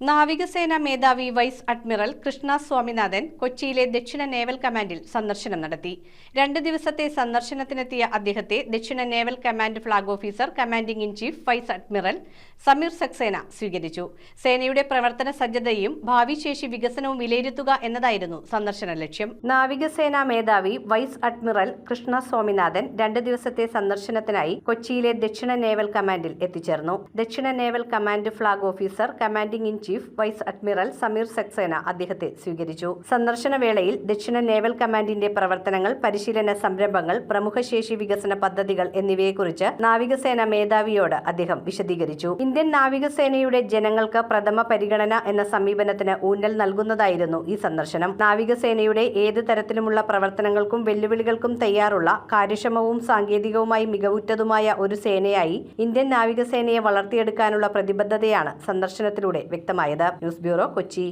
നാവികസേന മേധാവി vice admiral Krishna Swaminathan കൊച്ചിയിലെ ദക്ഷിണ നേവൽ കമാൻഡിൽ സന്ദർശനം നടത്തി. 2 ദിവസത്തെ സന്ദർശനത്തിനെത്തിയ അദ്ദേഹത്തെ ദക്ഷിണ naval command flag officer commanding in chief vice admiral Sameer Saxena സ്വീകരിച്ചു. സേനയുടെ പ്രവർത്തന സജ്ജതയും ഭാവി ശേഷി വികസനവും വിലയിരുത്തുക എന്നതായിരുന്നു സന്ദർശന ലക്ഷ്യം. നാവികസേന മേധാവി വൈസ് അഡ്മിറൽ കൃഷ്ണ സ്വാമിനാഥൻ 2 ദിവസത്തെ സന്ദർശനത്തിനായി കൊച്ചിയിലെ ദക്ഷിണ നേവൽ കമാൻഡിൽ എത്തിച്ചേർന്നു. ദക്ഷിണ naval command flag officer commanding in chief vice admiral Sameer Saxena അദ്ദേഹത്തെ സ്വീകരിച്ചു. സന്ദർശന വേളയിൽ ദക്ഷിണ നേവൽ കമാൻഡിന്റെ പ്രവർത്തനങ്ങൾ, പരിശീലന സംരംഭങ്ങൾ, പ്രമുഖ ശേഷി വികസന പദ്ധതികൾ എന്നിവയെക്കുറിച്ച് നാവികസേന മേധാവിയോട് അദ്ദേഹം വിശദീകരിച്ചു. ഇന്ത്യൻ നാവികസേനയുടെ ജനങ്ങൾക്ക് പ്രഥമ പരിഗണന എന്ന സമീപനത്തിന് ഊന്നൽ നൽകുന്നതായിരുന്നു ഈ സന്ദർശനം. നാവികസേനയുടെ ഏത് തരത്തിലുമുള്ള പ്രവർത്തനങ്ങൾക്കും വെല്ലുവിളികൾക്കും തയ്യാറുള്ള, കാര്യക്ഷമവും സാങ്കേതികവുമായി മികവുറ്റതുമായ ഒരു സേനയായി ഇന്ത്യൻ നാവികസേനയെ വളർത്തിയെടുക്കാനുള്ള പ്രതിബദ്ധതയാണ് സന്ദർശനത്തിലൂടെ വ്യക്തമായത്. News bureau, Kochi.